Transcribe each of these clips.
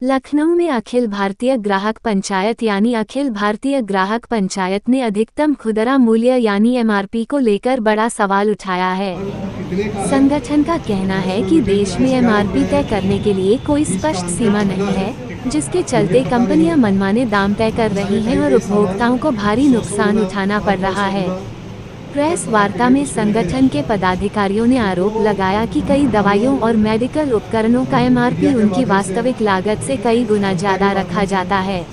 लखनऊ में अखिल भारतीय ग्राहक पंचायत यानी अखिल भारतीय ग्राहक पंचायत ने अधिकतम खुदरा मूल्य यानी एमआरपी को लेकर बड़ा सवाल उठाया है। संगठन का कहना है कि देश में एमआरपी तय करने के लिए कोई स्पष्ट सीमा नहीं है, जिसके चलते कंपनियां मनमाने दाम तय कर रही हैं और उपभोक्ताओं को भारी नुकसान उठाना पड़ रहा है। प्रेस वार्ता में संगठन के पदाधिकारियों ने आरोप लगाया कि कई दवाइयों और मेडिकल उपकरणों का एमआरपी उनकी वास्तविक लागत से कई गुना ज्यादा रखा जाता है।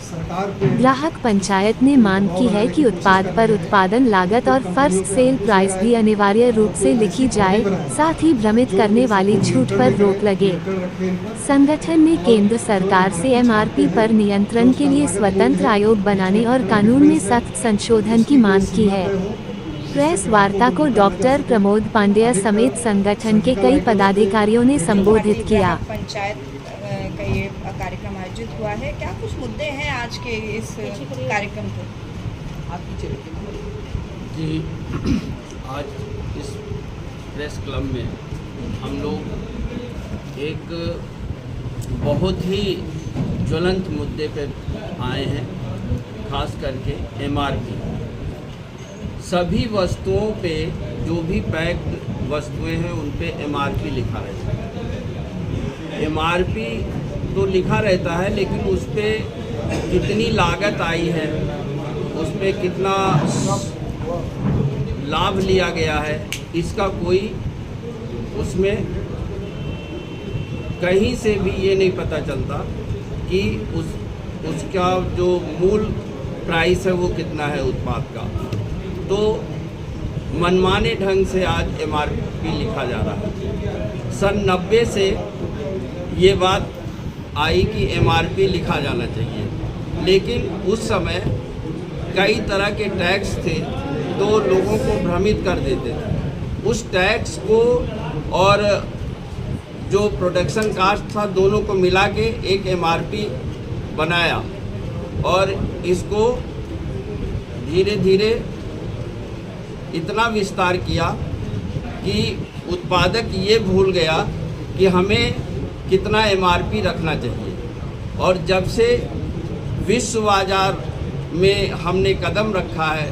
ग्राहक पंचायत ने मांग की है कि उत्पाद पर उत्पादन लागत और फर्स्ट सेल प्राइस भी अनिवार्य रूप से लिखी जाए, साथ ही भ्रमित करने वाली छूट पर रोक लगे। संगठन ने केंद्र सरकार से एमआरपी पर नियंत्रण के लिए स्वतंत्र आयोग बनाने और कानून में सख्त संशोधन की मांग की है। प्रेस वार्ता को डॉक्टर प्रमोद पांडेय समेत संगठन के कई पदाधिकारियों ने संबोधित किया। पंचायत का ये कार्यक्रम आयोजित हुआ है, क्या कुछ मुद्दे हैं आज के इस कार्यक्रम के? जी, आज इस प्रेस क्लब में हम लोग एक बहुत ही ज्वलंत मुद्दे पे आए हैं, खास करके एमआरपी। सभी वस्तुओं पे, जो भी पैक्ड वस्तुएं हैं उन पे एमआरपी लिखा रहता है। एमआरपी तो लिखा रहता है, लेकिन उस पे कितनी लागत आई है, उस पे कितना लाभ लिया गया है, इसका कोई उसमें कहीं से भी ये नहीं पता चलता कि उसका जो मूल प्राइस है वो कितना है उत्पाद का। तो मनमाने ढंग से आज एमआरपी लिखा जा रहा है। सन 90 से ये बात आई कि एमआरपी लिखा जाना चाहिए, लेकिन उस समय कई तरह के टैक्स थे तो लोगों को भ्रमित कर देते थे। उस टैक्स को और जो प्रोडक्शन कास्ट था दोनों को मिला के एक एमआरपी बनाया और इसको धीरे धीरे इतना विस्तार किया कि उत्पादक ये भूल गया कि हमें कितना एमआरपी रखना चाहिए। और जब से विश्व बाजार में हमने कदम रखा है,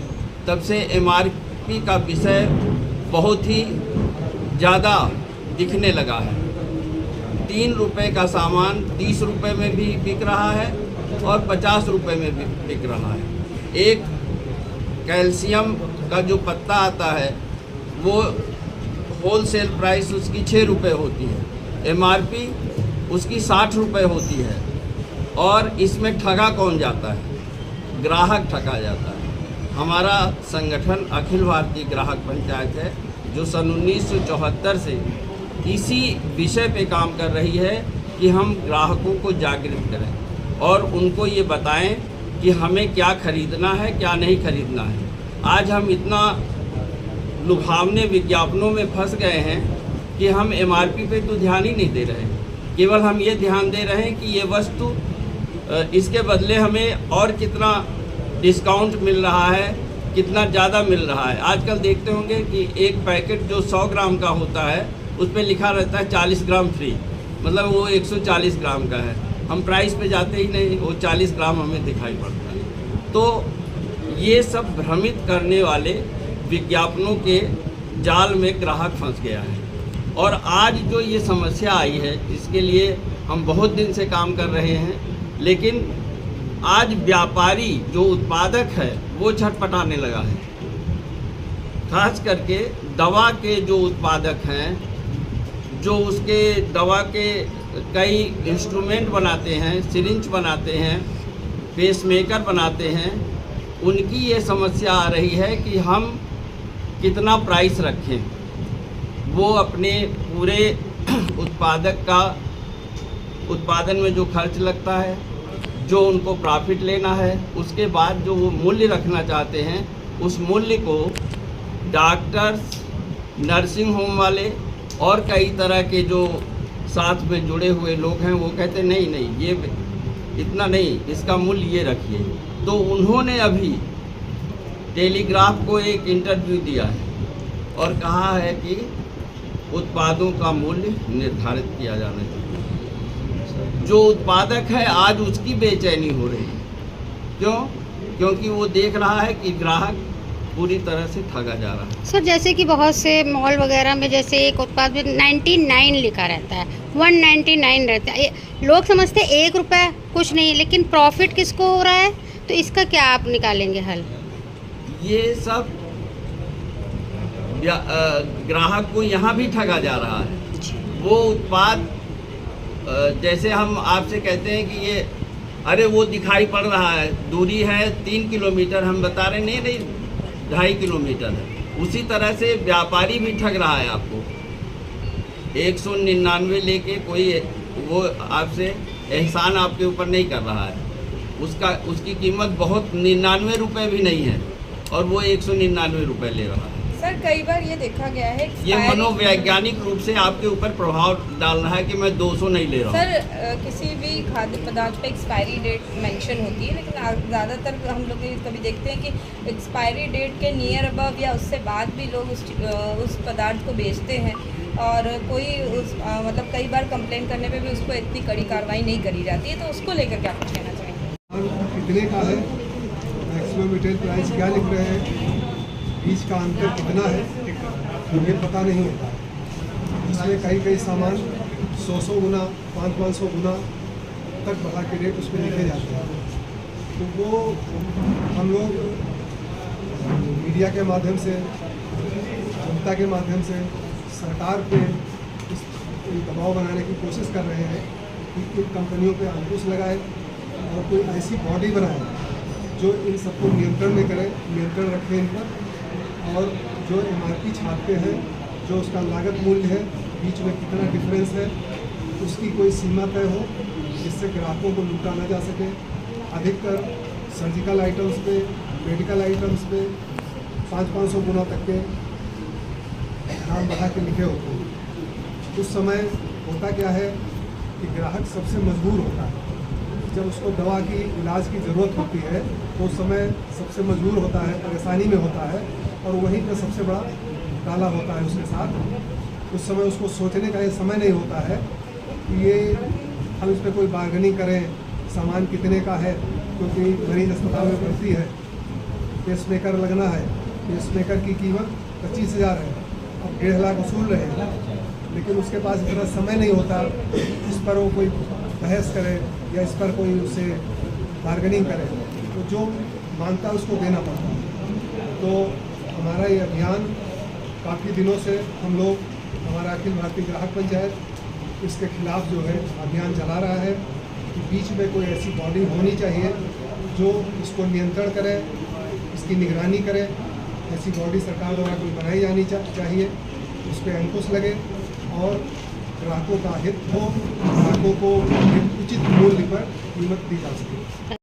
तब से एमआरपी का विषय बहुत ही ज़्यादा दिखने लगा है। 3 रुपए का सामान 30 रुपए में भी बिक रहा है और 50 रुपए में भी बिक रहा है। एक कैल्शियम का जो पत्ता आता है वो होलसेल प्राइस उसकी 6 रुपये होती है, एमआरपी उसकी 60 रुपये होती है। और इसमें ठगा कौन जाता है? ग्राहक ठगा जाता है। हमारा संगठन अखिल भारतीय ग्राहक पंचायत है, जो सन 1974 से इसी विषय पे काम कर रही है कि हम ग्राहकों को जागृत करें और उनको ये बताएं कि हमें क्या खरीदना है, क्या नहीं खरीदना है। आज हम इतना लुभावने विज्ञापनों में फंस गए हैं कि हम एमआरपी पे तो ध्यान ही नहीं दे रहे हैं। केवल हम ये ध्यान दे रहे हैं कि ये वस्तु इसके बदले हमें और कितना डिस्काउंट मिल रहा है, कितना ज़्यादा मिल रहा है। आजकल देखते होंगे कि एक पैकेट जो 100 ग्राम का होता है उस पर लिखा रहता है 40 ग्राम फ्री, मतलब वो 140 ग्राम का है। हम प्राइस पे जाते ही नहीं, वो 40 ग्राम हमें दिखाई पड़ता है। तो ये सब भ्रमित करने वाले विज्ञापनों के जाल में ग्राहक फंस गया है। और आज जो ये समस्या आई है, जिसके लिए हम बहुत दिन से काम कर रहे हैं, लेकिन आज व्यापारी जो उत्पादक है वो छटपटाने लगा है। खास करके दवा के जो उत्पादक हैं, जो उसके दवा के कई इंस्ट्रूमेंट बनाते हैं, सिरिंज बनाते हैं, पेसमेकर बनाते हैं, उनकी ये समस्या आ रही है कि हम कितना प्राइस रखें। वो अपने पूरे उत्पादन में जो खर्च लगता है, जो उनको प्रॉफिट लेना है, उसके बाद जो वो मूल्य रखना चाहते हैं, उस मूल्य को डॉक्टर्स, नर्सिंग होम वाले और कई तरह के जो साथ में जुड़े हुए लोग हैं वो कहते नहीं, ये इतना नहीं, इसका मूल्य ये रखिए। तो उन्होंने अभी टेलीग्राफ को एक इंटरव्यू दिया है और कहा है कि उत्पादों का मूल्य निर्धारित किया जाना चाहिए। जो उत्पादक है आज उसकी बेचैनी हो रही है। क्यों? क्योंकि वो देख रहा है कि ग्राहक पूरी तरह से ठगा जा रहा है। सर जैसे कि बहुत से मॉल वगैरह में जैसे एक उत्पाद में 99 लिखा रहता है, 199 रहता है, लोग समझते हैं 1 रुपये कुछ नहीं, लेकिन प्रॉफिट किसको हो रहा है, तो इसका क्या आप निकालेंगे हल? ये सब ग्राहक को यहाँ भी ठगा जा रहा है। वो उत्पाद जैसे हम आपसे कहते हैं कि ये अरे वो दिखाई पड़ रहा है, दूरी है 3 किलोमीटर, हम बता रहे नहीं 2.5 किलोमीटर है। उसी तरह से व्यापारी भी ठग रहा है आपको। 199 लेके कोई वो आपसे एहसान आपके ऊपर नहीं कर रहा है। उसकी कीमत बहुत 99 रुपये भी नहीं है और वो 199 रुपये ले रहा है। सर कई बार ये देखा गया है ये मनोवैज्ञानिक रूप से आपके ऊपर प्रभाव डाल रहा है कि मैं 200 नहीं ले रहा हूँ। सर किसी भी खाद्य पदार्थ पे एक्सपायरी डेट मेंशन होती है, लेकिन ज़्यादातर हम लोग कभी देखते हैं कि एक्सपायरी डेट के नियर अबव या उससे बाद भी लोग उस पदार्थ को बेचते हैं और कोई मतलब कई बार कंप्लेंट करने पे भी उसको इतनी कड़ी कार्रवाई नहीं करी जाती है, तो उसको लेकर क्या कुछ कहना चाहेंगे? कितने का है, मैक्सिमम रिटेल प्राइस क्या लिख रहे हैं, बीच का अंतर कितना है, ये पता नहीं होता है। इसमें कई सामान 100 गुना 500 गुना तक बढ़ा के रेट उसमें लिखे जाते हैं। तो वो हम लोग मीडिया के माध्यम से, जनता के माध्यम से सरकार पे इस दबाव बनाने की कोशिश कर रहे हैं कि इन कंपनियों पे अंकुश लगाए और कोई ऐसी बॉडी बनाए जो इन सबको नियंत्रण में करे, नियंत्रण रखे इन पर, और जो MRP छापते हैं, जो उसका लागत मूल्य है, बीच में कितना डिफरेंस है, उसकी कोई सीमा तय हो जिससे ग्राहकों को लूटा ना जा सके। अधिकतर सर्जिकल आइटम्स पे, मेडिकल आइटम्स पे 500 गुना तक के दाम बढ़ा के लिखे होते हैं। उस समय होता क्या है कि ग्राहक सबसे मजबूर होता है। जब उसको दवा की इलाज की ज़रूरत होती है तो उस समय सबसे मजबूर होता है, परेशानी में होता है, और वहीं पर सबसे बड़ा काला होता है उसके साथ। उस समय उसको सोचने का ये समय नहीं होता है कि ये हम इस पर कोई बार्गेनिंग करें, सामान कितने का है, क्योंकि मरीज अस्पताल में भर्ती है, पेसमेकर लगना है, पेसमेकर की कीमत 25,000 है, अब 1.5 लाख वसूल रहे हैं, लेकिन उसके पास इतना समय नहीं होता इस पर वो कोई बहस करे या इस पर कोई उससे बार्गेनिंग करे, तो जो मांगता है उसको देना पड़ता है। तो हमारा ये अभियान काफ़ी दिनों से हम लोग, हमारा अखिल भारतीय ग्राहक पंचायत इसके खिलाफ जो है अभियान चला रहा है कि बीच में कोई ऐसी बॉडी होनी चाहिए जो इसको नियंत्रण करे, इसकी निगरानी करे। ऐसी बॉडी सरकार द्वारा कोई बनाई जानी चाहिए, उस पर अंकुश लगे और ग्राहकों का हित हो, ग्राहकों को एक उचित मूल्य पर कीमत दी जा सके।